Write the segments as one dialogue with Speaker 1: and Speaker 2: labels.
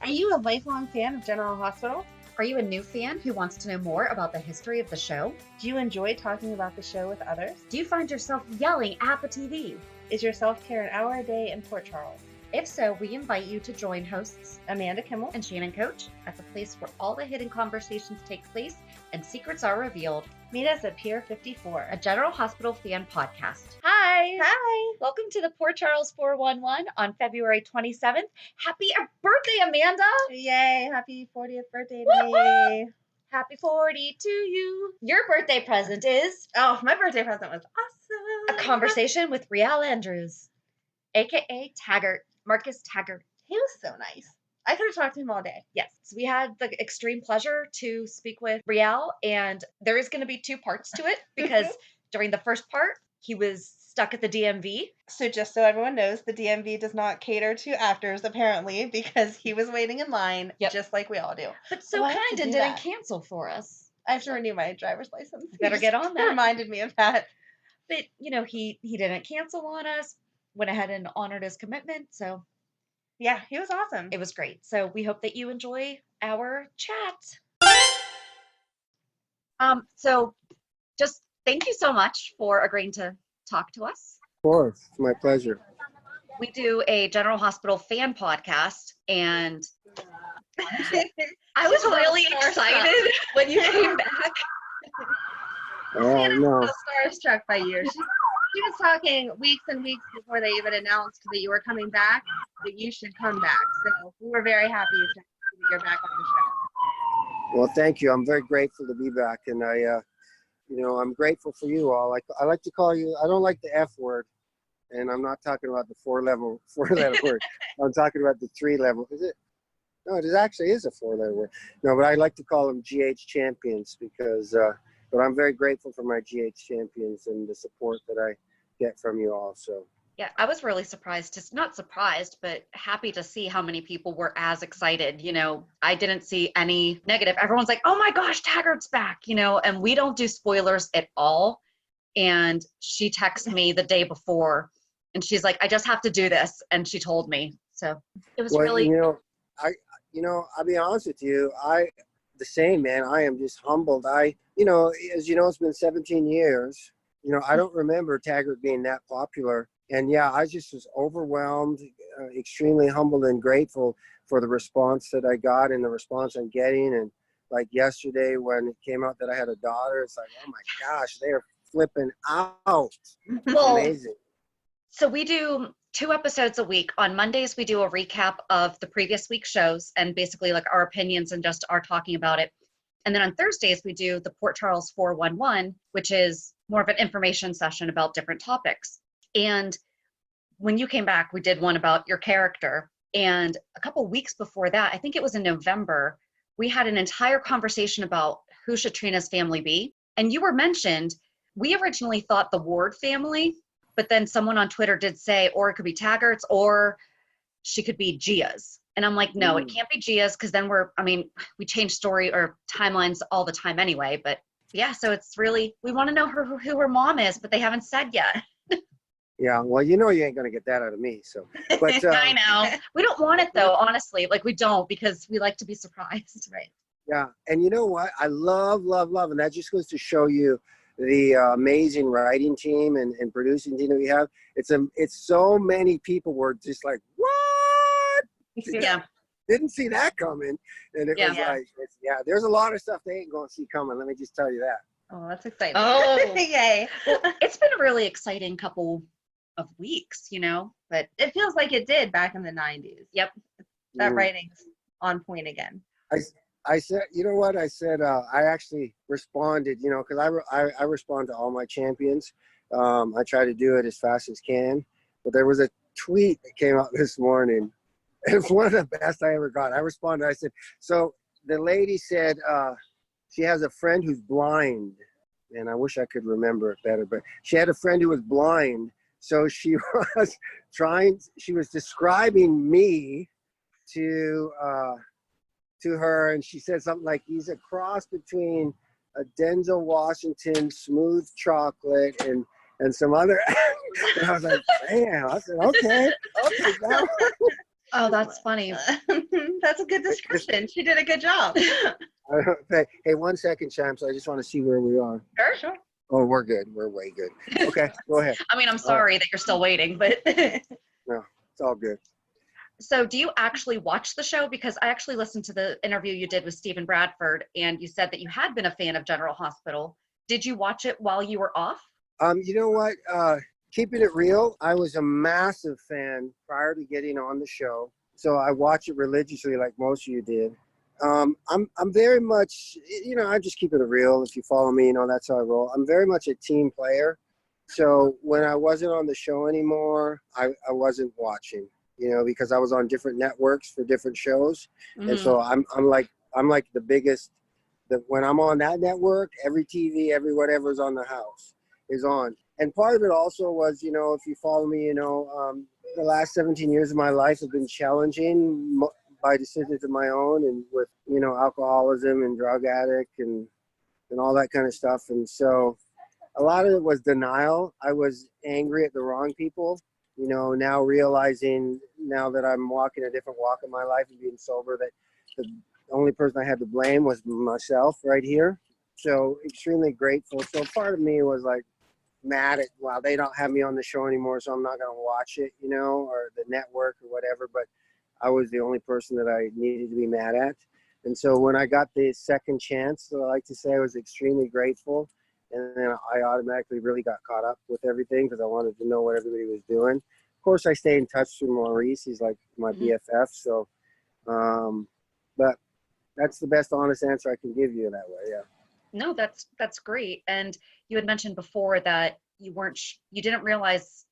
Speaker 1: Are you a lifelong fan of General Hospital?
Speaker 2: Are you a new fan who wants to know more about the history of the show?
Speaker 1: Do you enjoy talking about the show with others?
Speaker 2: Do you find yourself yelling at the TV?
Speaker 1: Is your self-care an hour a day in Port Charles?
Speaker 2: If so, we invite you to join hosts
Speaker 1: Amanda Kimmel
Speaker 2: and Shannon Coach at the place where all the hidden conversations take place and secrets are revealed.
Speaker 1: Meet us at Pier 54,
Speaker 2: A General Hospital fan podcast.
Speaker 1: Hi! Hi!
Speaker 2: Welcome to the Port Charles 411 on February 27th. Happy birthday, Amanda!
Speaker 1: Yay! Happy 40th birthday to me!
Speaker 2: Happy 40 to you. Your birthday present is
Speaker 1: Oh, my birthday present was awesome!
Speaker 2: a conversation with Réal Andrews, aka Taggart, Marcus Taggart.
Speaker 1: He was so nice. I could have talked to him all day.
Speaker 2: Yes, so we had the extreme pleasure to speak with Réal, and there is going to be two parts to it because during the first part, he was stuck at the DMV.
Speaker 1: So just so everyone knows, the DMV does not cater to actors, apparently, because he was waiting in line, just like we all do.
Speaker 2: But so
Speaker 1: Why have
Speaker 2: kind
Speaker 1: to
Speaker 2: and
Speaker 1: do
Speaker 2: didn't
Speaker 1: that?
Speaker 2: cancel for us.
Speaker 1: I have to renew my driver's license. He
Speaker 2: Better
Speaker 1: just
Speaker 2: get on that.
Speaker 1: Reminded me of that.
Speaker 2: But, you know, he didn't cancel on us, went ahead and honored his commitment, so
Speaker 1: Yeah, he was awesome.
Speaker 2: it was great. So we hope that you enjoy our chat. So just thank you so much for agreeing to talk to us.
Speaker 3: Of course, it's my pleasure.
Speaker 2: We do a General Hospital fan podcast, and I was really excited when you came back.
Speaker 3: Oh, no.
Speaker 1: So starstruck by you. She was talking weeks and weeks before they even announced that you were coming back, that you should come back. So we were very happy that you're back on the show.
Speaker 3: Well, thank you. I'm very grateful to be back, and I'm grateful for you all. I like to call you. I don't like the F word, and I'm not talking about the four-letter word. I'm talking about the three-level. Is it? No, it actually is a four-letter word. No, but I like to call them GH champions because. But I'm very grateful for my GH champions and the support that I get from you all. So.
Speaker 2: Yeah, I was really not surprised, but happy to see how many people were as excited. You know, I didn't see any negative. Everyone's like, oh my gosh, Taggart's back, and we don't do spoilers at all. And she texted me the day before and she's like, I just have to do this. And she told me. So it was really.
Speaker 3: I'll be honest with you. The same, man. I am just humbled. As you know, it's been 17 years. I don't remember Taggart being that popular. And yeah, I just was overwhelmed, extremely humbled and grateful for the response that I got and the response I'm getting. And like yesterday when it came out that I had a daughter, it's like, oh my gosh, they're flipping out.
Speaker 2: Well,
Speaker 3: amazing.
Speaker 2: So we do 2 episodes a week. On Mondays, we do a recap of the previous week's shows and basically like our opinions and just our talking about it. And then on Thursdays, we do the Port Charles 411, which is more of an information session about different topics. And when you came back, we did one about your character. And a couple weeks before that, I think it was in November, we had an entire conversation about who should Trina's family be. And you were mentioned. We originally thought the Ward family, but then someone on Twitter did say, or it could be Taggart's, or she could be Gia's. And I'm like, no, it can't be Gia's, because then we change story or timelines all the time anyway. But yeah, so it's really, we want to know who her mom is, but they haven't said yet.
Speaker 3: Yeah, well, you ain't going to get that out of me. So, but
Speaker 2: I know. We don't want it though, honestly. Like we don't, because we like to be surprised. Right.
Speaker 3: Yeah. And you know what? I love, and that just goes to show you the amazing writing team and producing team that we have. It's so many people were just like, what?
Speaker 2: Yeah.
Speaker 3: Didn't see that coming. And it was like, there's a lot of stuff they ain't going to see coming. Let me just tell you that.
Speaker 1: Oh, that's exciting.
Speaker 2: Oh,
Speaker 1: yay.
Speaker 2: Well, it's been a really exciting couple of weeks, but
Speaker 1: it feels like it did back in the 90s.
Speaker 2: Yep.
Speaker 1: That writing's on point again.
Speaker 3: I said, you know what? I said, I actually responded, because I respond to all my champions. I try to do it as fast as can. But there was a tweet that came out this morning. It's one of the best I ever got. I responded. I said, so the lady said she has a friend who's blind. And I wish I could remember it better. But she had a friend who was blind. So she was describing me to her, and she said something like, he's a cross between a Denzel Washington smooth chocolate and some other. And I was like, damn. I said, okay.
Speaker 2: Oh, that's funny.
Speaker 1: That's That's a good description. She did a good job.
Speaker 3: Hey, 1 second, champs. I just want to see where we are.
Speaker 2: Sure.
Speaker 3: Oh, we're good. We're way good. Okay, go ahead.
Speaker 2: I mean, I'm sorry that you're still waiting, but.
Speaker 3: No, it's all good.
Speaker 2: So do you actually watch the show? Because I actually listened to the interview you did with Stephen Bradford, and you said that you had been a fan of General Hospital. Did you watch it while you were off?
Speaker 3: You know what? Keeping it real, I was a massive fan prior to getting on the show. So I watch it religiously like most of you did. I'm very much, I just keep it real. If you follow me, that's how I roll. I'm very much a team player. So when I wasn't on the show anymore, I wasn't watching, because I was on different networks for different shows. Mm-hmm. And so I'm like the biggest, when I'm on that network, every TV, every whatever's on the house is on. And part of it also was, if you follow me, the last 17 years of my life have been challenging by decisions of my own, and with, alcoholism and drug addict and all that kind of stuff. And so a lot of it was denial. I was angry at the wrong people, now realizing now that I'm walking a different walk in my life and being sober, that the only person I had to blame was myself right here. So extremely grateful. So part of me was like mad at, wow, they don't have me on the show anymore, so I'm not going to watch it, or the network or whatever. But I was the only person that I needed to be mad at. And so when I got the second chance, so I like to say, I was extremely grateful. And then I automatically really got caught up with everything because I wanted to know what everybody was doing. Of course, I stay in touch with Maurice. He's like my BFF. So, but that's the best honest answer I can give you that way. Yeah.
Speaker 2: No, that's great. And you had mentioned before that you didn't realize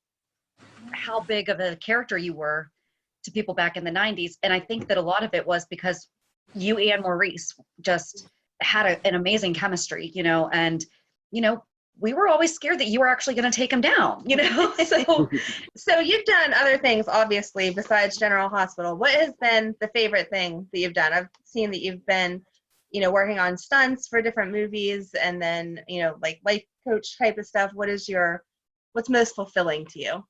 Speaker 2: how big of a character you were to people back in the 90s. And I think that a lot of it was because you and Maurice just had an amazing chemistry, and, we were always scared that you were actually going to take him down,
Speaker 1: So you've done other things, obviously, besides General Hospital. What has been the favorite thing that you've done? I've seen that you've been, working on stunts for different movies, and then, like life coach type of stuff. What's most fulfilling to you?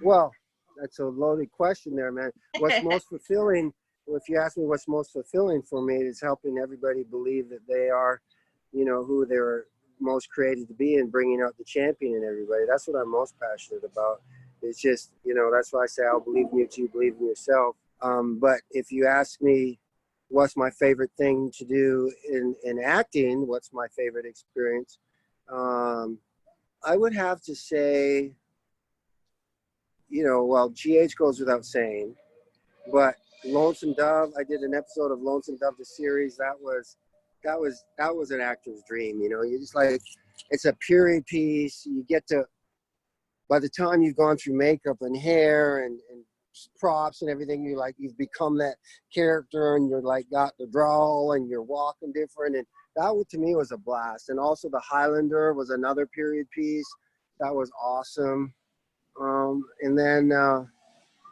Speaker 3: Well, that's a loaded question there, man. What's most fulfilling, if you ask me what's most fulfilling for me, is helping everybody believe that they are, who they're most created to be, and bringing out the champion in everybody. That's what I'm most passionate about. It's just, that's why I say I'll believe in you till you believe in yourself. But if you ask me what's my favorite thing to do in acting, what's my favorite experience, I would have to say, well, GH goes without saying, but Lonesome Dove, I did an episode of Lonesome Dove, the series. That was an actor's dream. You just like, it's a period piece. You get to, by the time you've gone through makeup and hair and props and everything, you've become that character, and you're like got the drawl and you're walking different. And that to me was a blast. And also the Highlander was another period piece. That was awesome. And then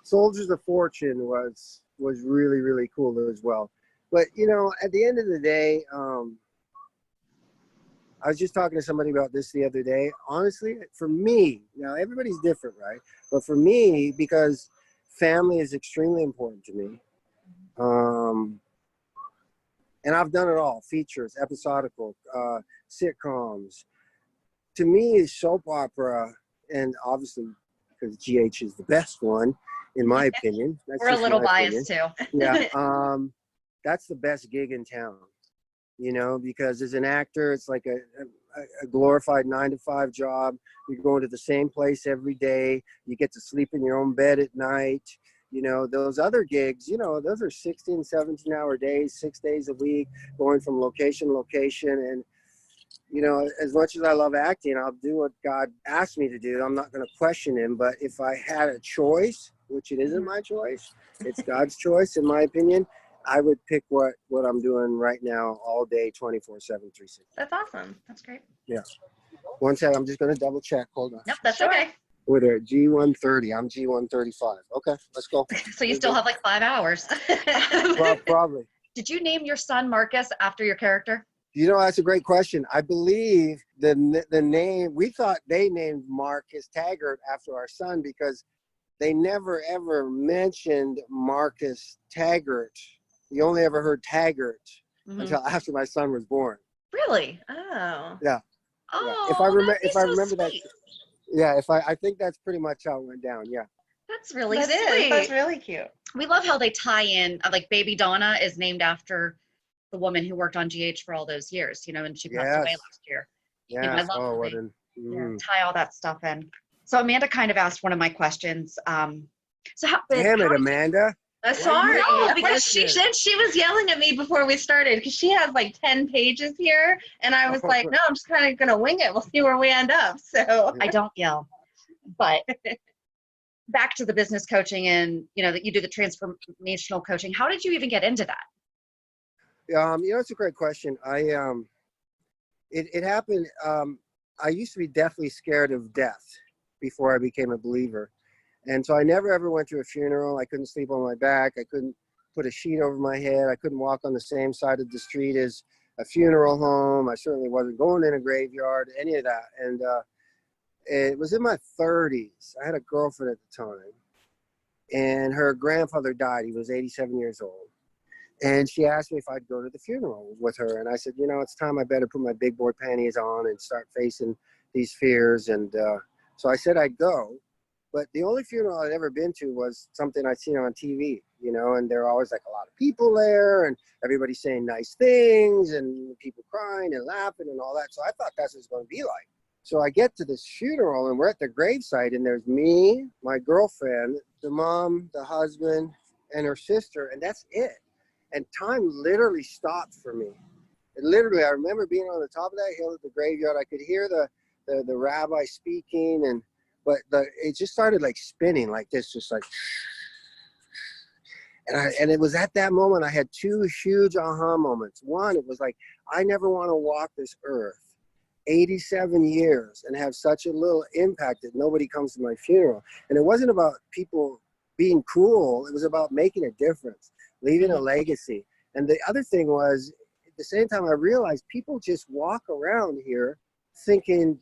Speaker 3: Soldiers of Fortune was really, really cool as well. But, at the end of the day, I was just talking to somebody about this the other day. Honestly, for me, now everybody's different, right? But for me, because family is extremely important to me. And I've done it all: features, episodical, sitcoms. To me, soap opera, and obviously because GH is the best one, in my opinion.
Speaker 2: We're a little biased too.
Speaker 3: Yeah. That's the best gig in town, because as an actor, it's like a glorified 9-to-5 job. You're going to the same place every day. You get to sleep in your own bed at night. Those other gigs, those are 16, 17-hour days, 6 days a week, going from location to location. And, as much as I love acting, I'll do what God asked me to do. I'm not going to question him. But if I had a choice, which it isn't my choice, it's God's choice, in my opinion, I would pick what I'm doing right now all day, 24/7, 360.
Speaker 1: That's awesome. That's great.
Speaker 3: Yeah. One second. I'm just going to double check. Hold on.
Speaker 2: Nope, that's okay.
Speaker 3: We're there. G130. I'm G135. Okay, let's go.
Speaker 2: So you still have like 5 hours.
Speaker 3: Well, probably.
Speaker 2: Did you name your son Marcus after your character?
Speaker 3: That's a great question. I believe the name, we thought they named Marcus Taggart after our son because they never ever mentioned Marcus Taggart. You only ever heard Taggart until after my son was born.
Speaker 2: Really?
Speaker 1: Oh.
Speaker 3: Yeah.
Speaker 2: Oh,
Speaker 3: Yeah. If I remember
Speaker 2: so
Speaker 3: that.
Speaker 2: sweet.
Speaker 3: Yeah. I think that's pretty much how it went down. Yeah.
Speaker 2: That's really
Speaker 1: That
Speaker 2: sweet.
Speaker 1: is. That's really cute.
Speaker 2: We love how they tie in, like Baby Donna is named after the woman who worked on GH for all those years, you know, and she passed away
Speaker 3: Yes.
Speaker 2: last year.
Speaker 3: Yes.
Speaker 2: You know, I love how
Speaker 3: what
Speaker 2: they
Speaker 3: an.
Speaker 2: tie all that stuff in. So Amanda kind of asked one of my questions. So how,
Speaker 3: Damn it,
Speaker 2: how did you,
Speaker 3: Amanda.
Speaker 1: Sorry.
Speaker 2: No,
Speaker 1: because she was yelling at me before we started because she has like 10 pages here. And I was like, no, I'm just kind of going to wing it. We'll see where we end up. So
Speaker 2: I don't yell, but back to the business coaching and, you know, that you do the transformational coaching. How did you even get into that?
Speaker 3: You know, it's a great question. It happened. I used to be deathly scared of death before I became a believer. And so I never ever went to a funeral. I couldn't sleep on my back. I couldn't put a sheet over my head. I couldn't walk on the same side of the street as a funeral home. I certainly wasn't going in a graveyard, any of that. And it was in my 30s. I had a girlfriend at the time, and her grandfather died. He was 87 years old. And she asked me if I'd go to the funeral with her. And I said, you know, it's time I better put my big boy panties on and start facing these fears. And so I said I'd go. But the only funeral I'd ever been to was something I'd seen on TV, you know, and there were always like a lot of people there and everybody saying nice things and people crying and laughing and all that. So I thought that's what it's going to be like. So I get to this funeral and we're at the gravesite and there's me, my girlfriend, the mom, the husband, and her sister, and that's it. And time literally stopped for me. It literally, I remember being on the top of that hill at the graveyard. I could hear the rabbi speaking but it just started like spinning like this, just like, and it was at that moment I had two huge aha moments. One, it was like, I never want to walk this earth 87 years and have such a little impact that nobody comes to my funeral. And it wasn't about people being cool. It was about making a difference, leaving a legacy. And the other thing was, at the same time, I realized people just walk around here thinking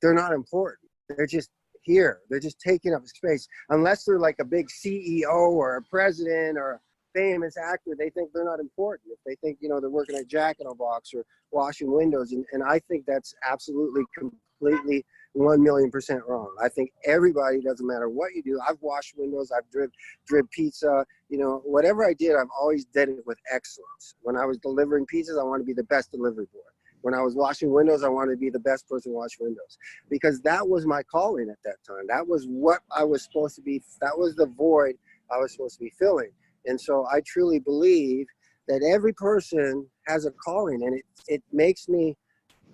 Speaker 3: they're not important. They're just here. They're just taking up space. Unless they're like a big CEO or a president or a famous actor, they think they're not important. If they think, you know, they're working at Jack in a Box or washing windows. And I think that's absolutely, completely 1,000,000% wrong. I think everybody, doesn't matter what you do. I've washed windows. I've driven pizza. You know, whatever I did, I've always did it with excellence. When I was delivering pizzas, I wanted to be the best delivery boy. When I was washing windows, I wanted to be the best person to wash windows, because that was my calling at that time. That was what I was supposed to be. That was the void I was supposed to be filling. And so I truly believe that every person has a calling, and it makes me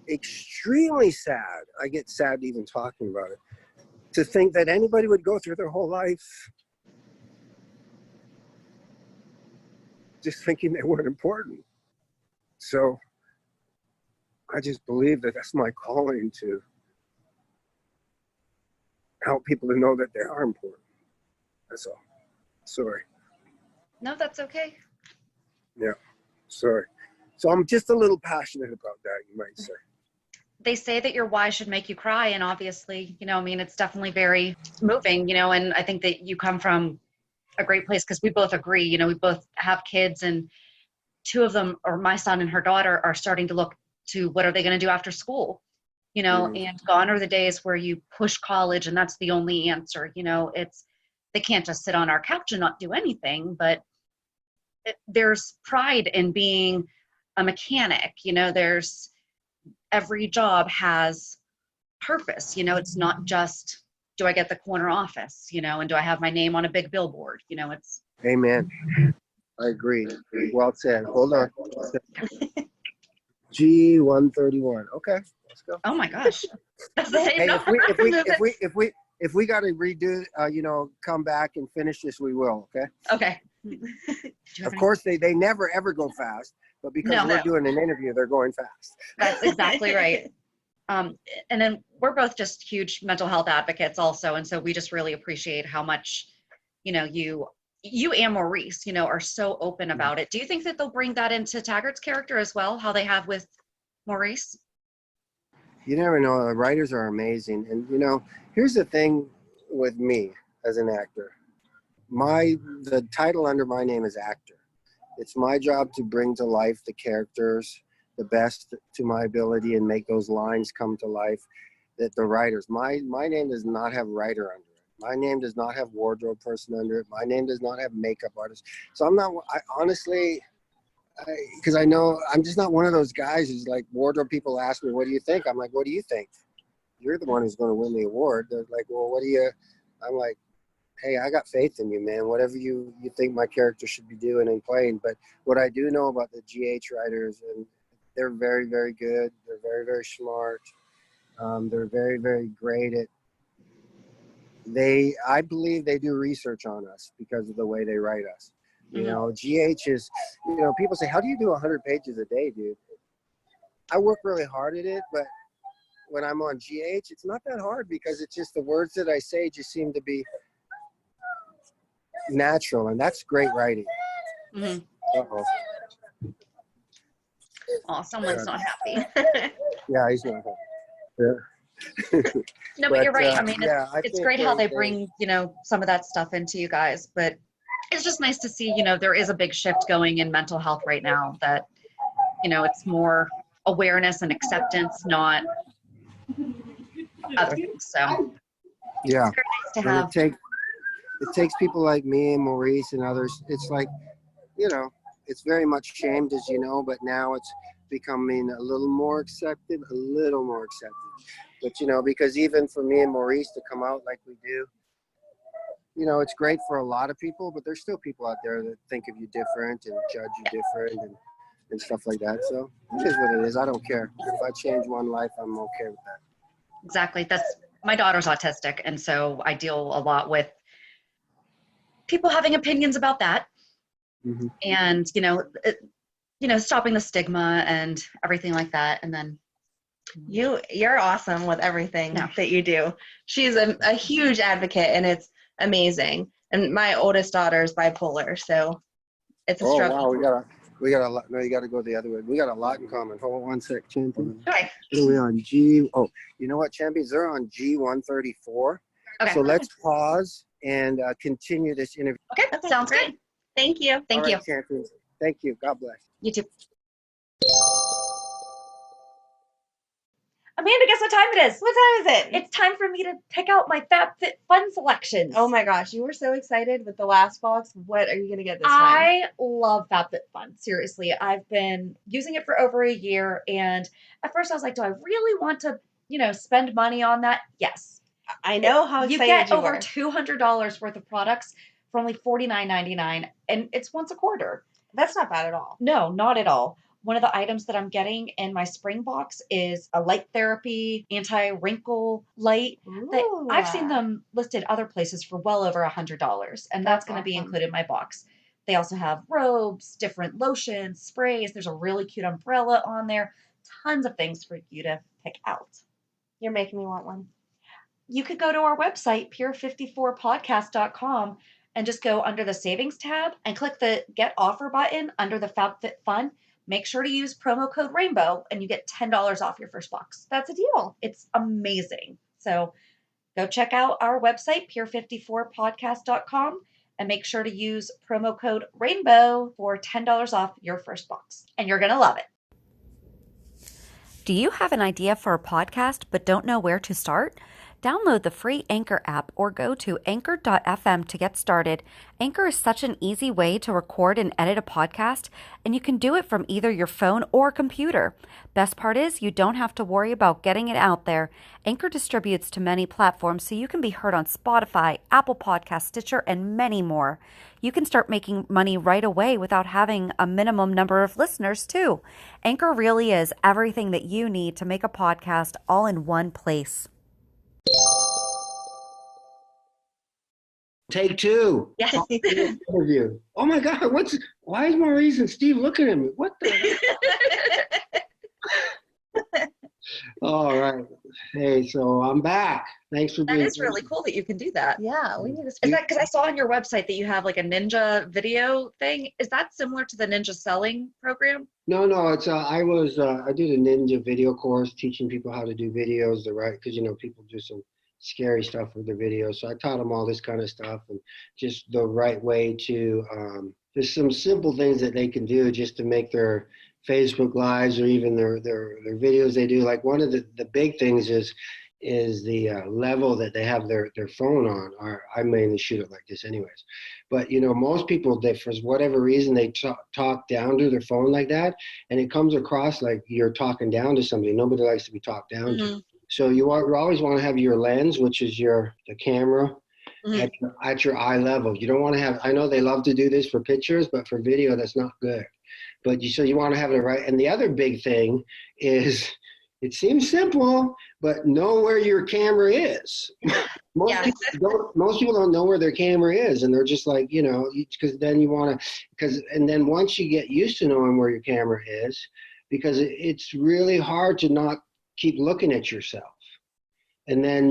Speaker 3: extremely sad. I get sad even talking about it, to think that anybody would go through their whole life just thinking they weren't important. So I just believe that that's my calling, to help people to know that they are important. That's all. Sorry.
Speaker 2: No, that's okay.
Speaker 3: Yeah. Sorry. So I'm just a little passionate about that, you might say.
Speaker 2: They say that your why should make you cry. And obviously, you know, I mean, it's definitely very moving, you know, and I think that you come from a great place, because we both agree, you know, we both have kids, and two of them, or my son and her daughter, are starting to look to what are they going to do after school, you know, and gone are the days where you push college and that's the only answer. You know, they can't just sit on our couch and not do anything, but there's pride in being a mechanic. You know, every job has purpose. You know, it's not just, do I get the corner office, you know, and do I have my name on a big billboard? You know, it's.
Speaker 3: Amen. I agree. Well said. Hold on. G131. Okay, let's go.
Speaker 2: Oh my gosh, that's the same
Speaker 3: Hey,
Speaker 2: number.
Speaker 3: if we got to redo, you know, come back and finish this, we will. Okay.
Speaker 2: Okay.
Speaker 3: Of course, they never ever go fast, but because we're doing an interview, they're going fast.
Speaker 2: That's exactly right. And then we're both just huge mental health advocates also, and so we just really appreciate how much, you know, you and Maurice, you know, are so open about it. Do you think that they'll bring that into Taggart's character as well, how they have with Maurice?
Speaker 3: You never know. The writers are amazing. And, you know, here's the thing with me. as an actor. The title under my name is actor. It's my job to bring to life the characters the best to my ability and make those lines come to life. That the writers, my name does not have writer under it. My name does not have wardrobe person under it. My name does not have makeup artist. So I'm not, because I know I'm just not one of those guys who's like, wardrobe people ask me, what do you think? I'm like, what do you think? You're the one who's going to win the award. They're like, well, what do you, I'm like, hey, I got faith in you, man. Whatever you think my character should be doing and playing. But what I do know about the GH writers, and they're very, very good. They're very, very smart. They're very, very great at, I believe they do research on us because of the way they write us. You know, GH is, people say, how do you do 100 pages a day, dude? I work really hard at it, but when I'm on GH, it's not that hard because it's just the words that I say just seem to be natural, and that's great writing. Uh-oh.
Speaker 2: Oh, someone's not happy.
Speaker 3: Yeah, he's not happy. Yeah.
Speaker 2: No, but you're right. I mean,
Speaker 3: I
Speaker 2: it's
Speaker 3: think
Speaker 2: great how they bring, some of that stuff into you guys, but it's just nice to see, there is a big shift going in mental health right now that, it's more awareness and acceptance, not other things. So
Speaker 3: yeah,
Speaker 2: it's very nice to have.
Speaker 3: It takes people like me and Maurice and others. It's like, it's very much shamed, as you know, but now it's becoming a little more accepted. But, because even for me and Maurice to come out like we do, it's great for a lot of people, but there's still people out there that think of you different and judge you different and stuff like that. So it is what it is. I don't care. If I change one life, I'm okay with that.
Speaker 2: Exactly. My daughter's autistic, and so I deal a lot with people having opinions about that. And, stopping the stigma and everything like that. And then
Speaker 1: you're awesome with everything that you do. She's a huge advocate, and it's amazing. And my oldest daughter is bipolar, so it's a struggle.
Speaker 3: Oh, wow, we got a lot. No, you got to go the other way. We got a lot in common. Hold on one sec, champion.
Speaker 2: Okay.
Speaker 3: Are we on G? Oh, you know what, champions? They're on G134.
Speaker 2: Okay.
Speaker 3: So let's pause and continue this interview.
Speaker 2: Okay, sounds good.
Speaker 1: Thank you.
Speaker 2: Thank you.
Speaker 3: Champions. Thank you. God bless.
Speaker 2: You too.
Speaker 4: Amanda, guess what time it is?
Speaker 1: What time is it?
Speaker 4: It's time for me to pick out my FabFitFun selections.
Speaker 1: Oh my gosh, you were so excited with the last box. What are you going to get this time?
Speaker 4: I love FabFitFun. Seriously, I've been using it for over a year, and at first I was like, do I really want to, spend money on that? Yes.
Speaker 1: I know how excited
Speaker 4: you get
Speaker 1: you
Speaker 4: over
Speaker 1: were.
Speaker 4: $200 worth of products for only $49.99, and it's once a quarter.
Speaker 1: That's not bad at all.
Speaker 4: No, not at all. One of the items that I'm getting in my spring box is a light therapy anti-wrinkle light.
Speaker 1: Ooh.
Speaker 4: I've seen them listed other places for well over $100, and that's going to be included in my box. They also have robes, different lotions, sprays. There's a really cute umbrella on there. Tons of things for you to pick out.
Speaker 1: You're making me want one.
Speaker 4: You could go to our website, pure54podcast.com, and just go under the savings tab and click the Get Offer button under the FabFitFun. Make sure to use promo code RAINBOW and you get $10 off your first box.
Speaker 1: That's a deal.
Speaker 4: It's amazing. So go check out our website, pure54podcast.com, and make sure to use promo code RAINBOW for $10 off your first box. And you're going to love it.
Speaker 5: Do you have an idea for a podcast but don't know where to start? Download the free Anchor app or go to anchor.fm to get started. Anchor is such an easy way to record and edit a podcast, and you can do it from either your phone or computer. Best part is you don't have to worry about getting it out there. Anchor distributes to many platforms, so you can be heard on Spotify, Apple Podcasts, Stitcher, and many more. You can start making money right away without having a minimum number of listeners, too. Anchor really is everything that you need to make a podcast all in one place.
Speaker 3: Take two.
Speaker 2: Yes.
Speaker 3: Interview. Oh my God! Why is Maurice and Steve looking at me? What the? All right. Hey, so I'm back. Thanks for being.
Speaker 2: That is really cool that you can do that.
Speaker 1: Yeah, we need to.
Speaker 2: Is that because I saw on your website that you have like a ninja video thing? Is that similar to the ninja selling program?
Speaker 3: No. It's I did a ninja video course teaching people how to do videos the right, because people do some scary stuff with their videos. So I taught them all this kind of stuff and just the right way to, there's some simple things that they can do just to make their Facebook lives or even their videos they do. Like one of the big things is the level that they have their phone on. Or I mainly shoot it like this anyways. But, most people, they, for whatever reason, they talk down to their phone like that, and it comes across like you're talking down to somebody. Nobody likes to be talked down to. So you always want to have your lens, which is the camera, at your eye level. You don't want to have, I know they love to do this for pictures, but for video, that's not good. But so you want to have it right. And the other big thing is, it seems simple, but know where your camera is. Most people don't know where their camera is, and they're just like, because then you want to, and then once you get used to knowing where your camera is, because it's really hard to not keep looking at yourself. And then,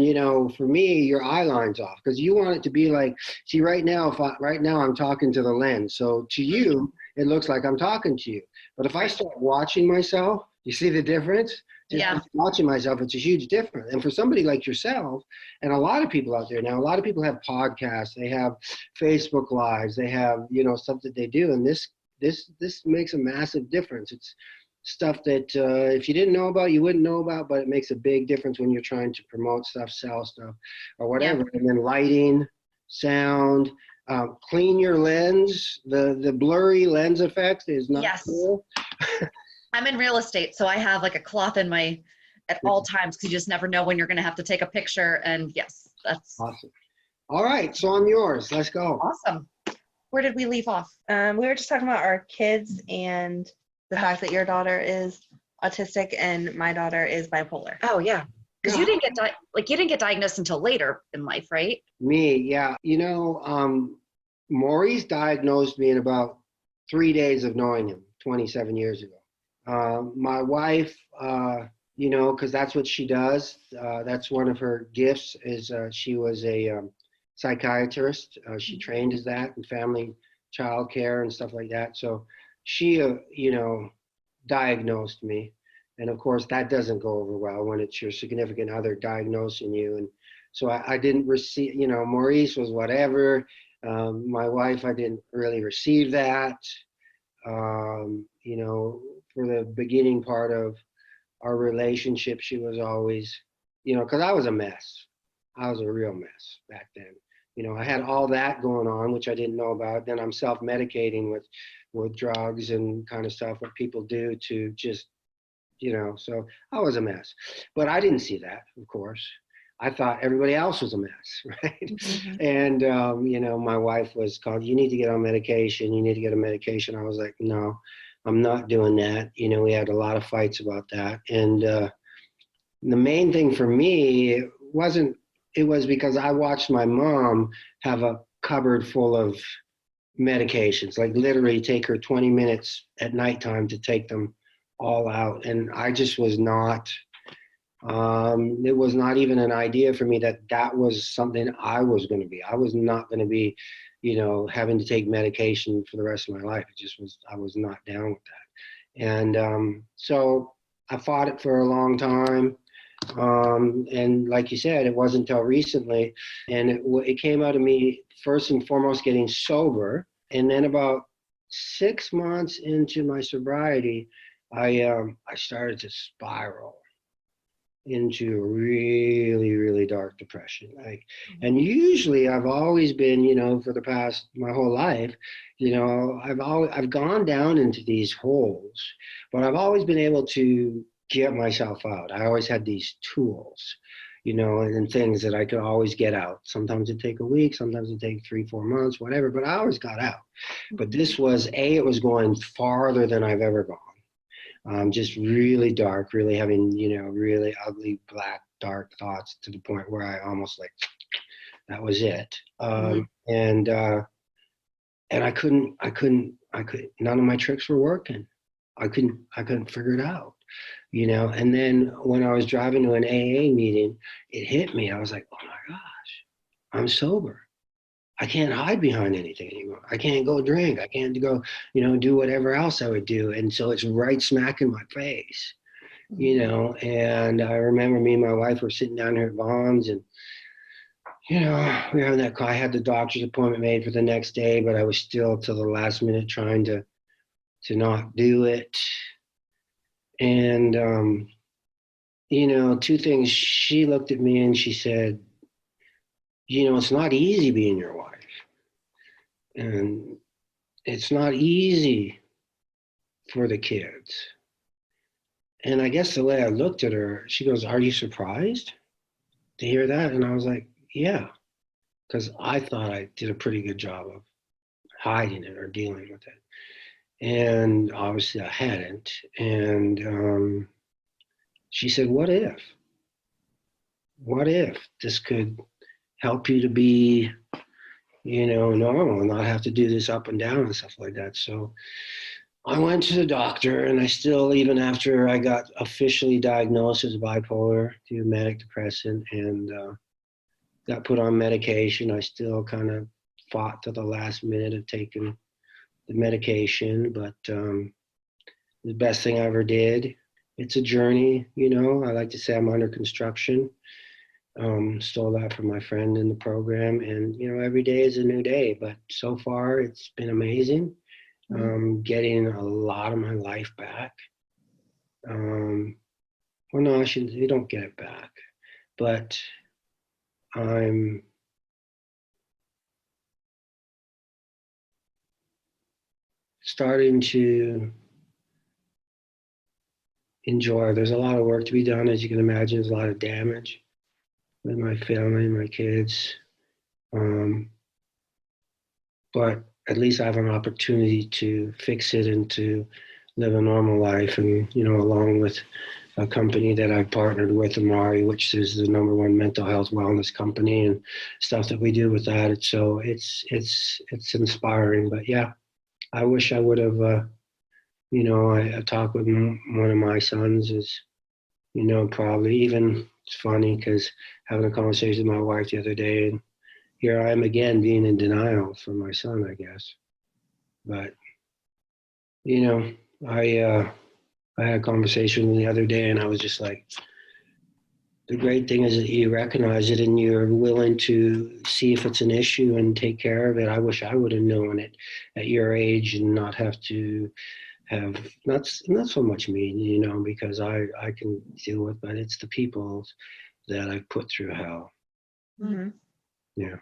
Speaker 3: for me, your eye line's off, because you want it to be like, see, right now I'm talking to the lens. So to you, it looks like I'm talking to you. But if I start watching myself, you see the difference? Just watching myself, it's a huge difference. And for somebody like yourself, and a lot of people out there now, a lot of people have podcasts, they have Facebook Lives, they have, stuff that they do. And this makes a massive difference. It's stuff that if you didn't know about, you wouldn't know about, but it makes a big difference when you're trying to promote stuff, sell stuff, or whatever. Yeah. And then lighting, sound, clean your lens. The blurry lens effect is not cool.
Speaker 2: I'm in real estate, so I have like a cloth in at all times, because you just never know when you're going to have to take a picture. And yes, that's
Speaker 3: awesome. All right, so I'm yours. Let's go.
Speaker 2: Awesome. Where did we leave off?
Speaker 1: We were just talking about our kids and the fact that your daughter is autistic and my daughter is bipolar.
Speaker 2: Oh yeah, because you didn't get diagnosed until later in life, right?
Speaker 3: Me, yeah. Maurice diagnosed me in about 3 days of knowing him 27 years ago. My wife, because that's what she does. That's one of her gifts is she was a psychiatrist. She trained as that in family child care and stuff like that. So she, diagnosed me. And of course, that doesn't go over well when it's your significant other diagnosing you. And so I didn't receive, Maurice was whatever. My wife, I didn't really receive that. For the beginning part of our relationship, she was always, because I was a mess. I was a real mess back then. I had all that going on, which I didn't know about. Then I'm self-medicating with drugs and kind of stuff, what people do to just, so I was a mess. But I didn't see that, of course. I thought everybody else was a mess, right? Mm-hmm. And, my wife was called, you need to get on medication. You need to get on medication. I was like, no, I'm not doing that. We had a lot of fights about that. And the main thing for me, it was because I watched my mom have a cupboard full of medications, like literally take her 20 minutes at nighttime to take them all out. And I just was not, it was not even an idea for me that was something I was going to be. I was not going to be, having to take medication for the rest of my life. It just was, I was not down with that. And so I fought it for a long time. And like you said, it wasn't until recently, and it came out of me first and foremost getting sober. And then about 6 months into my sobriety, I started to spiral into really, really dark depression. And usually I've always been, for the past, my whole life, I've gone down into these holes, but I've always been able to get myself out. I always had these tools, and things that I could always get out. Sometimes it'd take a week, sometimes it'd take 3-4 months, whatever, but I always got out. But this was, it was going farther than I've ever gone. Just really dark, really having, really ugly, black, dark thoughts to the point where I almost that was it. And I couldn't, none of my tricks were working. I couldn't figure it out, and then when I was driving to an AA meeting, it hit me. I was like, oh my gosh, I'm sober. I can't hide behind anything anymore. I can't go drink. I can't go, do whatever else I would do. And so it's right smack in my face, and I remember me and my wife were sitting down here at Vaughn's, and
Speaker 6: you know, we were having that call. I had the doctor's appointment made for the next day, but I was still till the last minute trying to not do it. And, you know, two things. She looked at me and she said, you know, it's not easy being your wife. And it's not easy for the kids. And I guess the way I looked at her, she goes, are you surprised to hear that? And I was like, yeah, because I thought I did a pretty good job of hiding it or dealing with it. And obviously I hadn't. And she said, what if? What if this could help you to be, you know, normal and not have to do this up and down and stuff like that? So I went to the doctor, and I still, even after I got officially diagnosed as bipolar, to manic depressant, and got put on medication, I still kind of fought to the last minute of taking the medication, but the best thing I ever did. It's a journey, you know. I like to say I'm under construction. Stole that from my friend in the program, and you know, every day is a new day, but so far it's been amazing. Getting a lot of my life back. Well, no, you don't get it back, but I'm starting to enjoy. There's a lot of work to be done, as you can imagine. There's a lot of damage with my family, my kids. But at least I have an opportunity to fix it and to live a normal life. And, you know, along with a company that I've partnered with, Amari, which is the #1 mental health wellness company, and stuff that we do with that. It's inspiring. But yeah, I wish I would have, you know, I talked with one of my sons is, you know, probably even, it's funny because having a conversation with my wife the other day, and here I am again being in denial for my son, I guess. But, you know, I had a conversation the other day, and I was just like, the great thing is that you recognize it and you're willing to see if it's an issue and take care of it. I wish I would have known it at your age and not have to have, not so much me, you know, because I can deal with, but it's the people that I've put through hell.
Speaker 1: Mm-hmm.
Speaker 6: Yeah.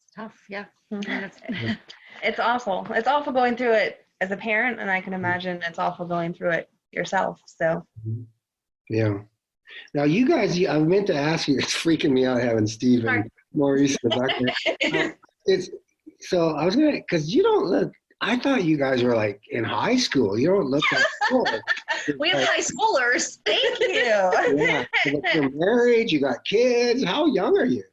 Speaker 1: It's tough, yeah. It's awful. It's awful going through it as a parent, and I can imagine it's awful going through it yourself. So.
Speaker 6: Yeah. Now, you guys, I meant to ask you, it's freaking me out having Steve and Maurice in the background. So I was going to, because you don't look, I thought you guys were like in high school. You don't look that old.
Speaker 2: We have high schoolers.
Speaker 1: Thank you.
Speaker 6: Yeah. You're married, you got kids. How young are you?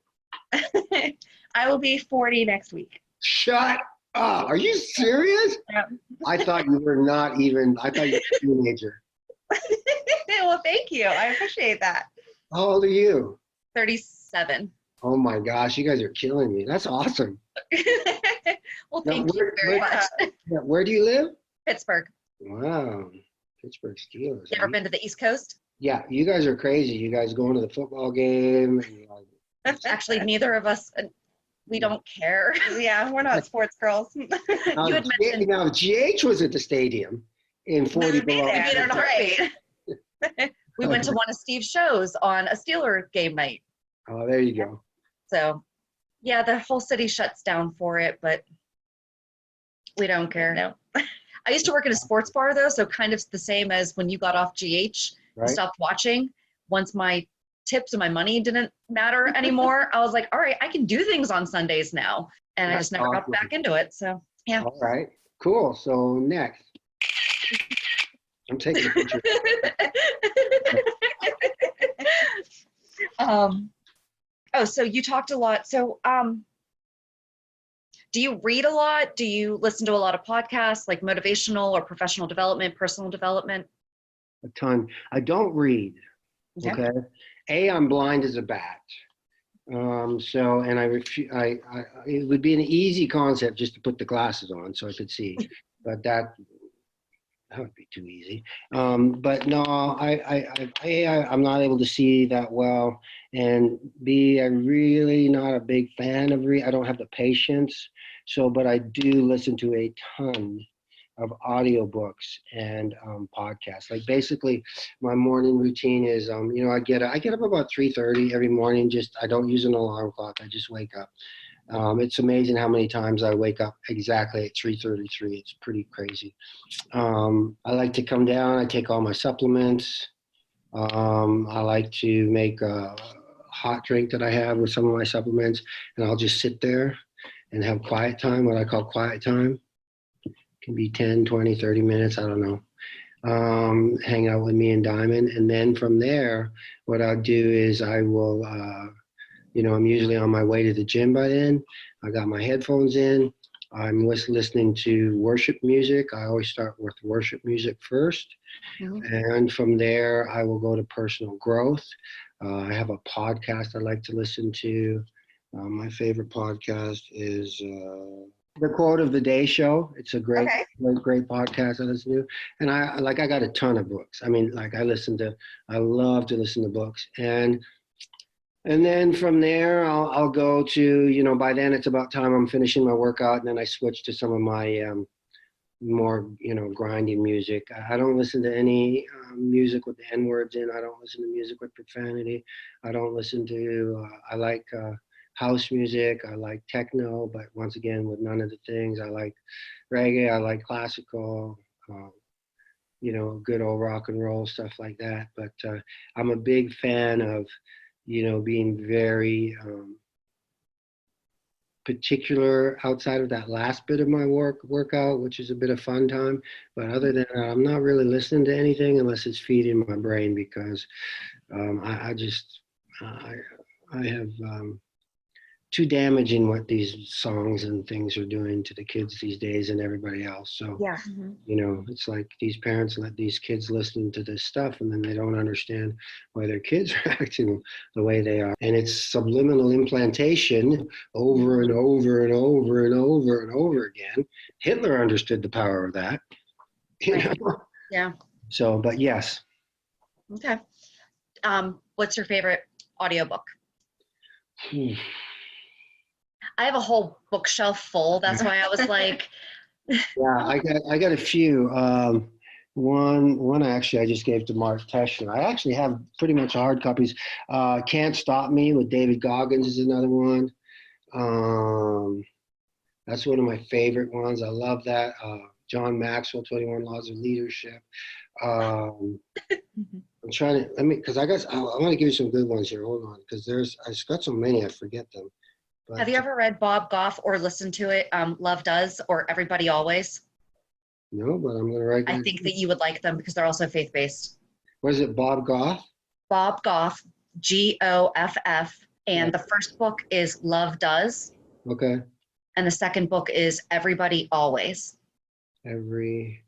Speaker 1: I will be 40 next week.
Speaker 6: Shut up. Are you serious?
Speaker 1: Yep.
Speaker 6: I thought you were not even, I thought you were a teenager.
Speaker 1: Well, thank you. I appreciate that.
Speaker 6: How old are you?
Speaker 2: 37.
Speaker 6: Oh my gosh, you guys are killing me. That's awesome.
Speaker 2: Well, thank you very much.
Speaker 6: Where do you live?
Speaker 2: Pittsburgh.
Speaker 6: Wow. Pittsburgh Steelers.
Speaker 2: You ever been to the East Coast?
Speaker 6: Yeah, you guys are crazy. You guys going to the football game.
Speaker 2: Actually, neither of us, we don't care.
Speaker 1: Yeah, we're not sports girls.
Speaker 2: You had mentioned.
Speaker 6: Now, GH was at the stadium in 40 below.
Speaker 2: We'd be there in a heartbeat. We went to one of Steve's shows on a Steeler game night.
Speaker 6: Oh, there you go.
Speaker 2: So, yeah, the whole city shuts down for it, but we don't care.
Speaker 1: No.
Speaker 2: I used to work in a sports bar, though, so kind of the same as when you got off GH,
Speaker 6: Right.
Speaker 2: I stopped watching. Once my tips and my money didn't matter anymore, I was like, all right, I can do things on Sundays now. And I just never got back into it. So, yeah.
Speaker 6: All right. Cool. So, next. I'm taking a picture.
Speaker 2: So you talked a lot. So, do you read a lot? Do you listen to a lot of podcasts, like motivational or professional development, personal development?
Speaker 6: A ton. I don't read. Okay. I'm blind as a bat. So, and it would be an easy concept just to put the glasses on so I could see, but That would be too easy. But no, I'm not able to see that well, and B, I'm really not a big fan of I don't have the patience. So, but I do listen to a ton of audiobooks and podcasts. Like basically, my morning routine is, I get up about 3:30 every morning. Just I don't use an alarm clock. I just wake up. It's amazing how many times I wake up exactly at 3:33. It's pretty crazy. I like to come down. I take all my supplements. I like to make a hot drink that I have with some of my supplements, and I'll just sit there and have quiet time, what I call quiet time. It can be 10, 20, 30 minutes. I don't know. Hang out with me and Diamond. And then from there, what I'll do is I will, I'm usually on my way to the gym by then. I got my headphones in. I'm listening to worship music. I always start with worship music first. Mm-hmm. And from there, I will go to personal growth. I have a podcast I like to listen to. My favorite podcast is The Quote of the Day Show. It's a great podcast I listen to. And I got a ton of books. I mean, I love to listen to books. And then from there, I'll go to, by then it's about time I'm finishing my workout, and then I switch to some of my more, grinding music. I don't listen to any music with the N-words in. I don't listen to music with profanity. I don't listen to, I like house music. I like techno, but once again, with none of the things. I like reggae. I like classical, good old rock and roll, stuff like that. But I'm a big fan of, being very particular outside of that last bit of my workout, which is a bit of fun time. But other than that, I'm not really listening to anything unless it's feeding my brain, because I have too damaging what these songs and things are doing to the kids these days and everybody else. So,
Speaker 1: yeah.
Speaker 6: It's like these parents let these kids listen to this stuff, and then they don't understand why their kids are acting the way they are. And it's subliminal implantation over and over and over and over and over again. Hitler understood the power of that.
Speaker 2: Yeah.
Speaker 6: So, but yes.
Speaker 2: Okay. What's your favorite audiobook? I have a whole bookshelf full. That's why I was like.
Speaker 6: Yeah, I got a few. One actually I just gave to Mark Teschner. I actually have pretty much hard copies. Can't Stop Me with David Goggins is another one. That's one of my favorite ones. I love that. John Maxwell, 21 Laws of Leadership. I'm trying to, because I want to give you some good ones here. Hold on, because I've got so many I forget them. But,
Speaker 2: have you ever read Bob Goff or listened to it, Love Does or Everybody Always?
Speaker 6: No, but I'm going to write.
Speaker 2: I think that you would like them because they're also faith-based.
Speaker 6: What is it, Bob Goff?
Speaker 2: Bob Goff, Goff, and the first book is Love Does.
Speaker 6: Okay.
Speaker 2: And the second book is Everybody Always.
Speaker 6: Everybody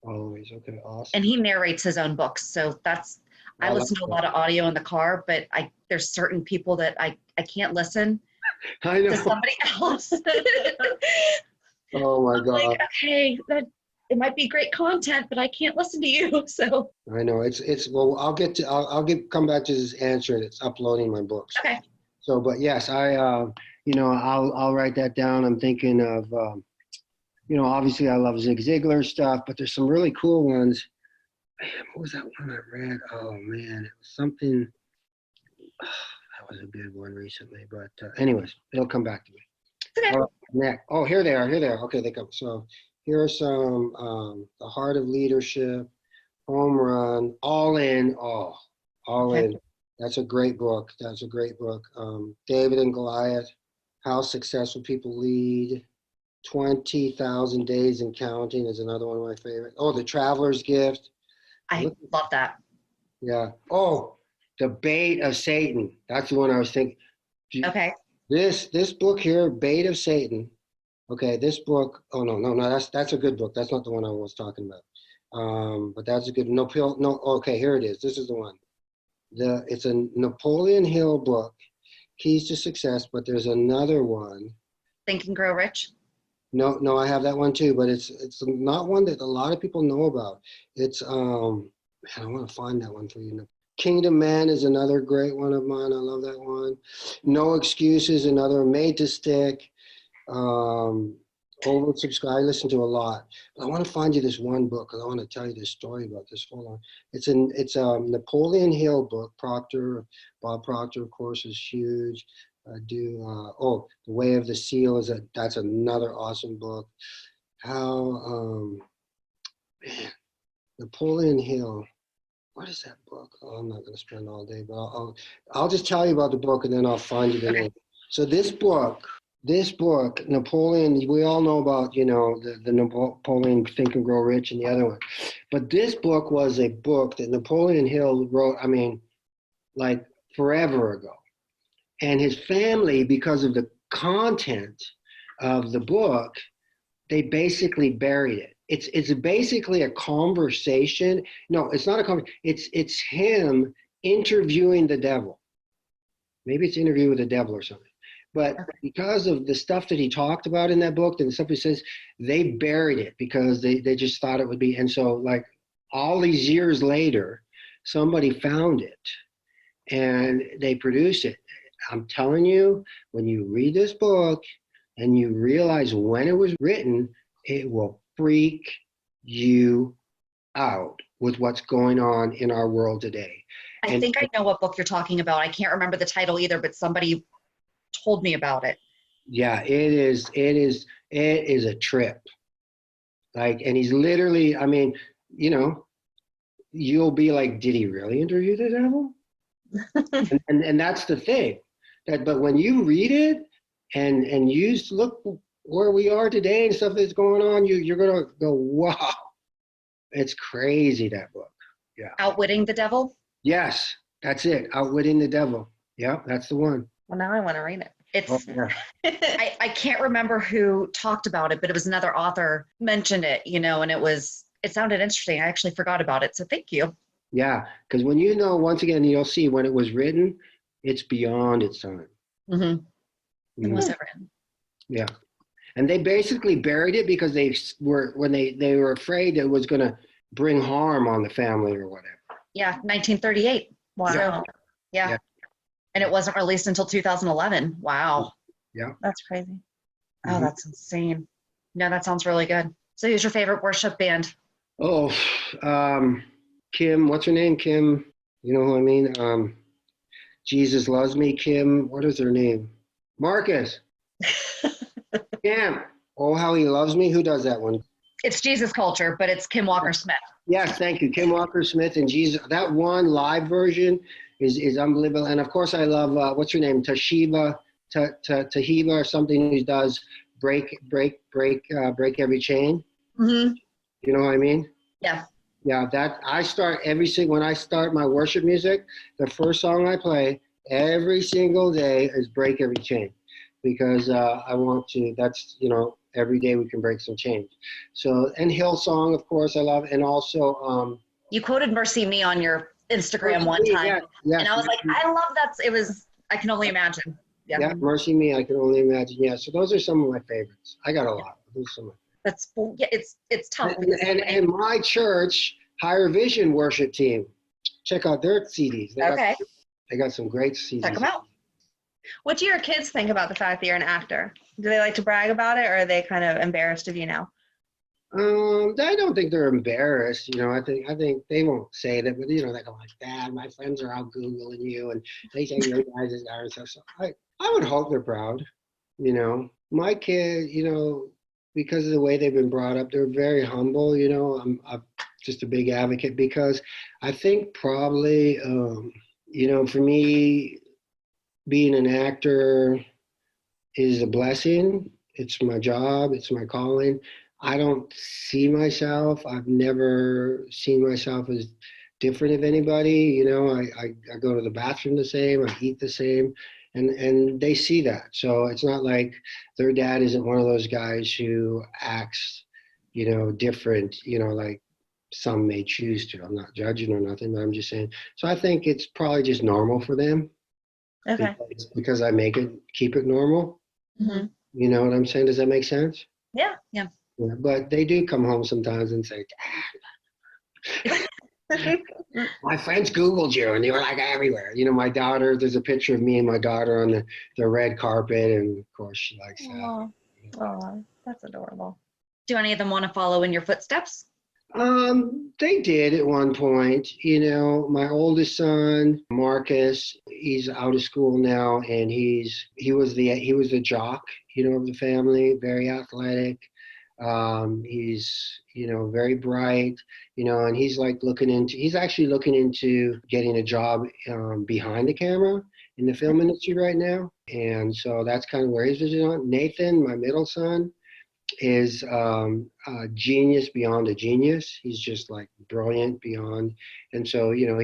Speaker 6: Always. Okay, awesome.
Speaker 2: And he narrates his own books, so I listen to a lot of audio in the car, but there's certain people that I can't listen to somebody else.
Speaker 6: Oh my God.
Speaker 2: Like, okay, it might be great content, but I can't listen to you. So
Speaker 6: I know it's well, I'll come back to this answer. It's uploading my books.
Speaker 2: Okay.
Speaker 6: So, but yes, I'll write that down. I'm thinking of, obviously I love Zig Ziglar stuff, but there's some really cool ones. What was that one I read? Oh man, it was something. That was a good one recently, but anyways, it'll come back to me.
Speaker 2: Okay.
Speaker 6: Next. Oh, here they are. Okay, they come. So here are some: The Heart of Leadership, Home Run, All In. Oh, All In. That's a great book. David and Goliath, How Successful People Lead. 20,000 Days and Counting is another one of my favorites. Oh, The Traveler's Gift.
Speaker 2: I love that.
Speaker 6: Yeah. Oh, The Bait of Satan. That's the one I was thinking.
Speaker 2: Okay.
Speaker 6: This book here, Bait of Satan. Okay, this book. Oh no. That's a good book. That's not the one I was talking about. But that's a good. No. Okay, here it is. This is the one. It's a Napoleon Hill book, Keys to Success. But there's another one.
Speaker 2: Think and Grow Rich.
Speaker 6: No, I have that one too, but it's not one that a lot of people know about. It's man, I want to find that one for you. Kingdom Man is another great one of mine. I love that one. No Excuses, another. Made to Stick. Oversubscribed. I listen to a lot. But I want to find you this one book because I want to tell you this story about this. Hold on. It's a Napoleon Hill book. Bob Proctor, of course, is huge. I do. The Way of the Seal that's another awesome book. Man, Napoleon Hill. What is that book? Oh, I'm not going to spend all day, but I'll just tell you about the book and then I'll find you the name. So this book, Napoleon, we all know about, the Napoleon Think and Grow Rich and the other one. But this book was a book that Napoleon Hill wrote, like forever ago. And his family, because of the content of the book, they basically buried it. It's basically a conversation. No, it's not a conversation. It's him interviewing the devil. Maybe it's Interview with the Devil or something. But because of the stuff that he talked about in that book and the stuff he says, they buried it because they just thought it would be. And so like all these years later, somebody found it and they produced it. I'm telling you, when you read this book and you realize when it was written, it will freak you out with what's going on in our world today.
Speaker 2: I think I know what book you're talking about. I can't remember the title either, but somebody told me about it.
Speaker 6: Yeah, it is a trip. Like, and he's literally, you'll be like, did he really interview the devil? and that's the thing. But when you read it and you look where we are today and stuff that's going on, you're gonna go, wow, it's crazy, that book. Yeah.
Speaker 2: Outwitting the Devil?
Speaker 6: Yes, that's it. Outwitting the Devil. Yeah, that's the one.
Speaker 1: Well, now I want to read it.
Speaker 2: It's I can't remember who talked about it, but it was another author mentioned it, and it sounded interesting. I actually forgot about it, so thank you.
Speaker 6: Yeah, because when once again, you'll see when it was written, it's beyond its time.
Speaker 2: Mm-hmm. When was it written?
Speaker 6: Yeah. And they basically buried it because they were afraid it was going to bring harm on the family or whatever.
Speaker 2: Yeah, 1938. Wow. Yeah. And it wasn't released until 2011. Wow.
Speaker 6: Yeah.
Speaker 1: That's crazy.
Speaker 2: Oh, that's insane. No, that sounds really good. So who's your favorite worship band?
Speaker 6: Oh, Kim, what's her name? Kim, you know who I mean? Jesus Loves Me, Kim, what is her name? Marcus. Kim. Oh, How He Loves Me. Who does that one?
Speaker 2: It's Jesus Culture, but it's Kim Walker-Smith.
Speaker 6: Yes, thank you. Kim Walker-Smith and Jesus. That one live version is unbelievable. And of course, I love, what's her name? Tahiba or something, who does Break Every Chain.
Speaker 2: Mm-hmm.
Speaker 6: You know what I mean?
Speaker 2: Yeah.
Speaker 6: Yeah, that I start when I start my worship music, the first song I play every single day is Break Every Chain, because I want to, that's, every day we can break some chains. So, and Hillsong, of course, I love, and also.
Speaker 2: You quoted Mercy Me on your Instagram one time,
Speaker 6: yes,
Speaker 2: and I was like, I love that. I Can Only Imagine.
Speaker 6: Yeah, Mercy Me, I Can Only Imagine. Yeah, so those are some of my favorites. I got a lot. Those are some of
Speaker 2: it's tough.
Speaker 6: And my church, Higher Vision worship team, check out their CDs. They got some great CDs.
Speaker 2: Check them out.
Speaker 1: What do your kids think about the fact that you're an actor? Do they like to brag about it, or are they kind of embarrassed of you now?
Speaker 6: I don't think they're embarrassed. I think they won't say that, but they go like, Dad, my friends are out Googling you, and they say your guys are and stuff. So I would hope they're proud. My kid, because of the way they've been brought up, they're very humble. I'm just a big advocate, because I think probably, for me, being an actor is a blessing. It's my job. It's my calling. I don't see myself. I've never seen myself as different of anybody. I go to the bathroom the same. I eat the same. And they see that. So it's not like their dad isn't one of those guys who acts, different, like some may choose to. I'm not judging or nothing, but I'm just saying. So I think it's probably just normal for them.
Speaker 1: Okay.
Speaker 6: Because I keep it normal.
Speaker 2: Mm-hmm.
Speaker 6: You know what I'm saying? Does that make sense?
Speaker 4: Yeah.
Speaker 6: Yeah, but they do come home sometimes and say, my friends Googled you and they were like everywhere. You know, my daughter, there's a picture of me and my daughter on the red carpet, and of course she likes that.
Speaker 1: Oh, that's adorable.
Speaker 2: Do any of them want to follow in your footsteps?
Speaker 6: They did at one point. You know, my oldest son, Marcus, he's out of school now, and he was the jock, you know, of the family, very athletic. He's, you know, very bright, you know, and he's actually looking into getting a job behind the camera in the film industry right now. And so that's kind of where he's vision on. Nathan, my middle son, is a genius beyond a genius. He's just like brilliant beyond. And so, you know,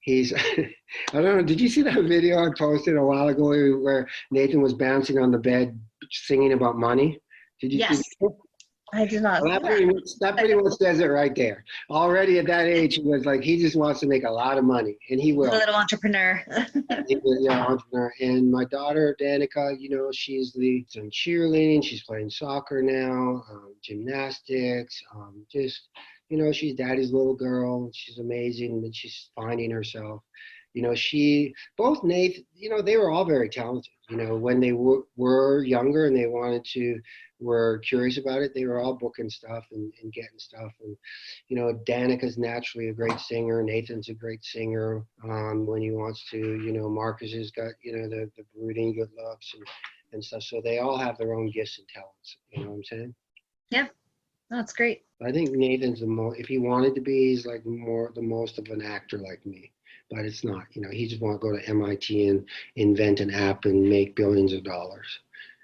Speaker 6: he's, I don't know, did you see that video I posted a while ago where Nathan was bouncing on the bed singing about money? Did you see that?
Speaker 1: I did not.
Speaker 6: Well, that pretty much says it right there. Already at that age, he was like, he just wants to make a lot of money, and he will.
Speaker 2: A little entrepreneur.
Speaker 6: Entrepreneur. And my daughter, Danica, you know, she's in cheerleading. She's playing soccer now, gymnastics. Just, you know, she's daddy's little girl. She's amazing, and she's finding herself. You know, both Nathan, you know, they were all very talented. You know, when they were younger and they were curious about it, they were all booking stuff and getting stuff. And, you know, Danica's naturally a great singer. Nathan's a great singer when he wants to. You know, Marcus has got, you know, the brooding good looks and stuff. So they all have their own gifts and talents. You know what I'm saying?
Speaker 2: Yeah, that's great.
Speaker 6: I think Nathan's if he wanted to be, he's like the most of an actor like me. But it's not, you know, he just want to go to MIT and invent an app and make billions of dollars.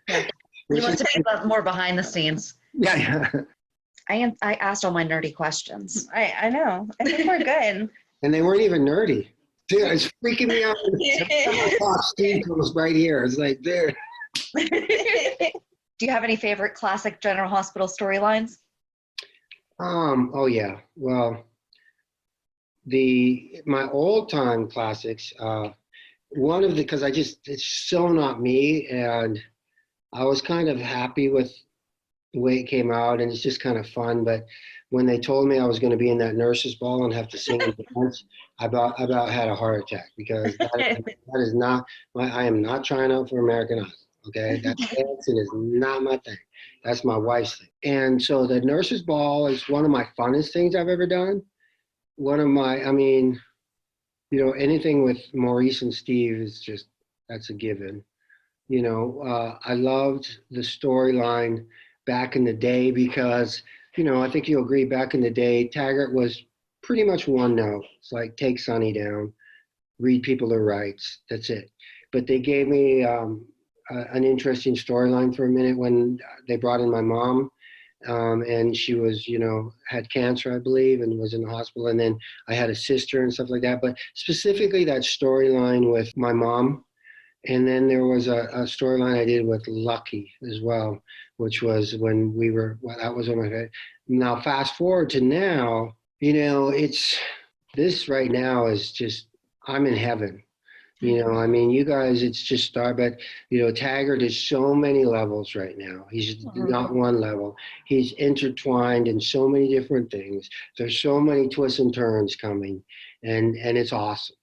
Speaker 2: Yeah. He wants to be more behind the scenes.
Speaker 6: Yeah.
Speaker 2: I asked all my nerdy questions.
Speaker 1: I know. I think we're good.
Speaker 6: And they weren't even nerdy. Dude, it's freaking me out. Steve comes right here. It's like, dude.
Speaker 2: Do you have any favorite classic General Hospital storylines?
Speaker 6: Oh yeah. Well, my old time classics, because it's so not me, and I was kind of happy with the way it came out, and it's just kind of fun. But when they told me I was going to be in that nurse's ball and have to sing and dance, I about had a heart attack, because that is not I am not trying out for American Idol. Okay, that dancing is not my thing. That's my wife's thing. And so the nurse's ball is one of my funnest things I've ever done. You know, anything with Maurice and Steve is just, that's a given. You know, I loved the storyline back in the day because, you know, I think you'll agree, back in the day, Taggart was pretty much one note. It's like, take Sonny down, read people their rights, that's it. But they gave me an interesting storyline for a minute when they brought in my mom. And she was, you know, had cancer, I believe, and was in the hospital. And then I had a sister and stuff like that. But specifically that storyline with my mom. And then there was a storyline I did with Lucky as well, which was when that was one of my favorite. Now, fast forward to now, you know, this right now is just, I'm in heaven. You know, I mean, you guys, it's just start, but, you know, Taggart is so many levels right now. He's not one level. He's intertwined in so many different things. There's so many twists and turns coming, and it's awesome.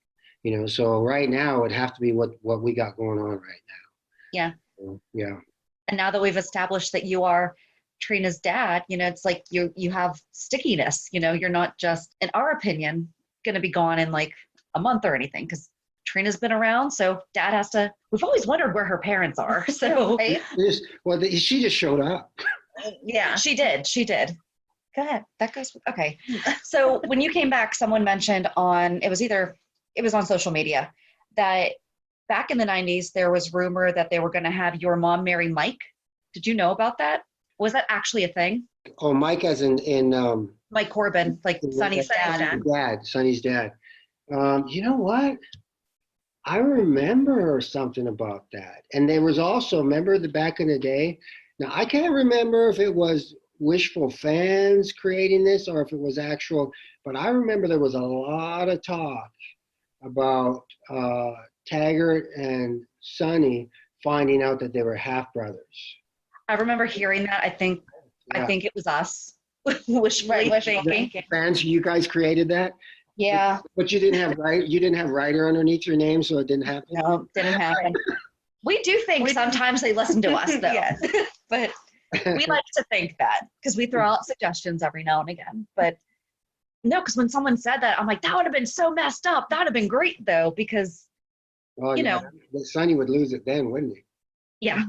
Speaker 6: You know, so right now it would have to be what we got going on right now.
Speaker 2: Yeah.
Speaker 6: So, yeah.
Speaker 2: And now that we've established that you are Trina's dad, you know, it's like you have stickiness. You know, you're not just, in our opinion, going to be gone in like a month or anything, because Trina's been around, so Dad has to. We've always wondered where her parents are. So
Speaker 1: Right?
Speaker 6: She just showed up.
Speaker 2: Yeah, she did.
Speaker 1: Go ahead.
Speaker 2: That goes okay. So when you came back, someone mentioned it was on social media, that back in the 90s there was rumor that they were going to have your mom marry Mike. Did you know about that? Was that actually a thing?
Speaker 6: Oh, Mike as in
Speaker 2: Mike Corbin, like Sonny's dad.
Speaker 6: Sonny's dad. You know what? I remember something about that. And there was also, remember back in the day? Now, I can't remember if it was wishful fans creating this or if it was actual, but I remember there was a lot of talk about Taggart and Sonny finding out that they were half brothers.
Speaker 2: I remember hearing that. I think it was us. Wishfully thinking.
Speaker 6: Fans, you guys created that?
Speaker 2: Yeah.
Speaker 6: But you didn't have writer underneath your name, so it didn't happen?
Speaker 2: No, didn't happen. We do think sometimes they listen to us, though.
Speaker 1: Yes.
Speaker 2: But we like to think that because we throw out suggestions every now and again. But no, because when someone said that, I'm like, that would have been so messed up. That would have been great, though, because,
Speaker 6: Sonny would lose it then, wouldn't he?
Speaker 2: Yeah.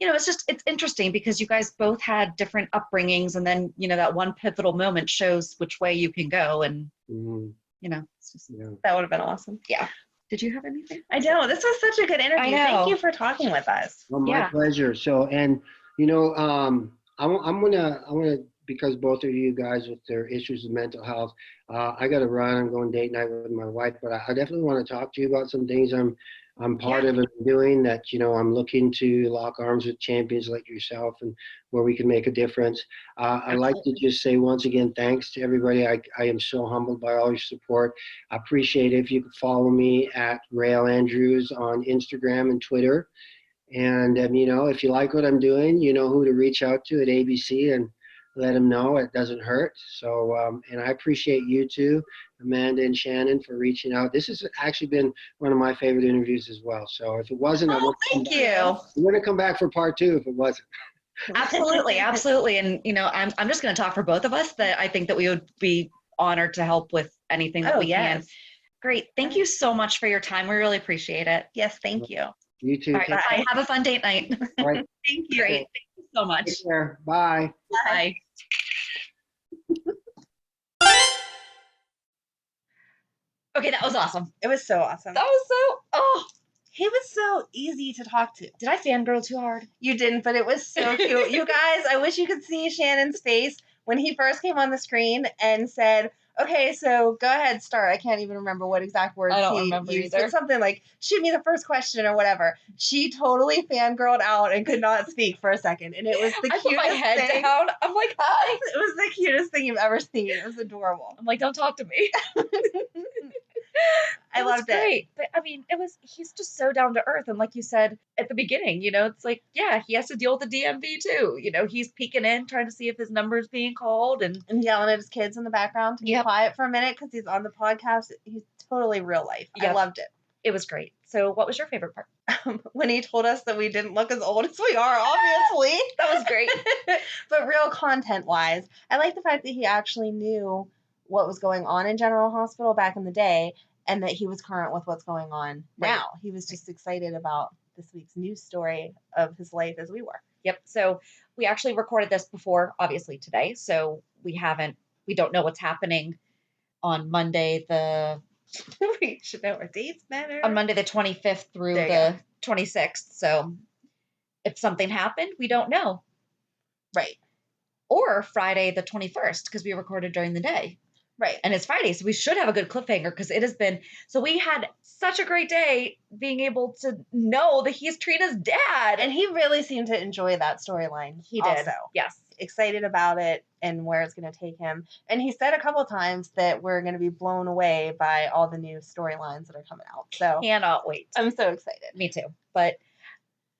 Speaker 2: It's interesting because you guys both had different upbringings, and then, that one pivotal moment shows which way you can go. And, it's just,
Speaker 1: that would have been awesome.
Speaker 2: Yeah. Did you have anything?
Speaker 1: I know. This was such a good interview. Thank you for talking with us.
Speaker 6: Well, my pleasure. So, and, I'm gonna, because both of you guys with their issues of mental health, I got to run. I'm going date night with my wife, but I definitely want to talk to you about some things I'm part of and doing that, I'm looking to lock arms with champions like yourself and where we can make a difference. I'd like to just say once again, thanks to everybody. I am so humbled by all your support. I appreciate it if you could follow me at Réal Andrews on Instagram and Twitter. And, if you like what I'm doing, you know who to reach out to at ABC and let them know. It doesn't hurt. So, and I appreciate you too, Amanda and Shannon, for reaching out. This has actually been one of my favorite interviews as well. So if it wasn't,
Speaker 2: thank you.
Speaker 6: I'm going to come back for part 2 if it wasn't.
Speaker 2: Absolutely. And, I'm just going to talk for both of us that I think that we would be honored to help with anything that we can. Great. Thank you so much for your time. We really appreciate it.
Speaker 1: Yes, thank you.
Speaker 6: You too.
Speaker 2: All right, bye. Have a fun date night.
Speaker 6: All right.
Speaker 1: Thank you.
Speaker 2: Great. Thank you so much.
Speaker 6: Take care. Bye.
Speaker 2: Bye. Okay, that was awesome.
Speaker 1: It was so awesome. He was so easy to talk to.
Speaker 2: Did I fangirl too hard?
Speaker 1: You didn't, but it was so cute. You guys, I wish you could see Shannon's face when he first came on the screen and said, okay, so go ahead, start. I can't even remember what exact words
Speaker 2: I don't
Speaker 1: he
Speaker 2: remember
Speaker 1: used,
Speaker 2: either.
Speaker 1: but something like, shoot me the first question or whatever. She totally fangirled out and could not speak for a second. And it was the cutest
Speaker 2: put my head
Speaker 1: thing.
Speaker 2: down. I'm like, hi.
Speaker 1: It was the cutest thing you've ever seen. It was adorable.
Speaker 2: I'm like, don't talk to me.
Speaker 1: I loved it.
Speaker 2: But I mean, he's just so down to earth. And like you said at the beginning, it's like, yeah, he has to deal with the DMV too. He's peeking in, trying to see if his number's being called and
Speaker 1: yelling at his kids in the background to be quiet for a minute because he's on the podcast. He's totally real life. I loved it.
Speaker 2: It was great. So what was your favorite part?
Speaker 1: When he told us that we didn't look as old as we are, obviously.
Speaker 2: That was great.
Speaker 1: But real content wise, I like the fact that he actually knew what was going on in General Hospital back in the day and that he was current with what's going on now. He was just excited about this week's news story of his life as we were.
Speaker 2: Yep. So we actually recorded this before, obviously, today. So we don't know what's happening on Monday,
Speaker 1: we should know our dates better.
Speaker 2: On Monday, the 25th through the 26th. So if something happened, we don't know.
Speaker 1: Right.
Speaker 2: Or Friday, the 21st, because we recorded during the day.
Speaker 1: Right.
Speaker 2: And it's Friday, so we should have a good cliffhanger because it has been, so we had such a great day being able to know that he's Trina's dad.
Speaker 1: And he really seemed to enjoy that storyline.
Speaker 2: He did.
Speaker 1: Also.
Speaker 2: Yes.
Speaker 1: Excited about it and where it's going to take him. And he said a couple of times that we're going to be blown away by all the new storylines that are coming out. So
Speaker 2: cannot wait.
Speaker 1: I'm so excited.
Speaker 2: Me too. But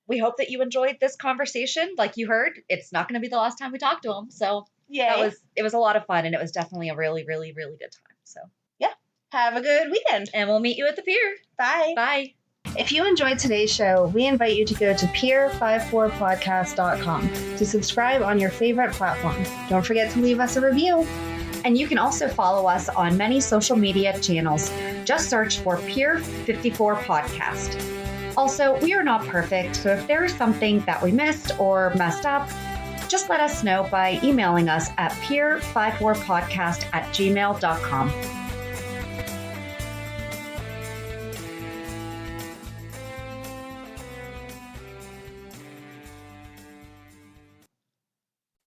Speaker 2: we hope that you enjoyed this conversation. Like you heard, it's not going to be the last time we talk to him. So it was a lot of fun, and it was definitely a really, really, really good time. So
Speaker 1: yeah, have a good weekend.
Speaker 2: And we'll meet you at the pier.
Speaker 1: Bye.
Speaker 2: Bye.
Speaker 1: If you enjoyed today's show, we invite you to go to pier54podcast.com to subscribe on your favorite platform. Don't forget to leave us a review.
Speaker 2: And you can also follow us on many social media channels. Just search for Pier 54 Podcast. Also, we are not perfect, so if there is something that we missed or messed up, just let us know by emailing us at pier54podcast@gmail.com.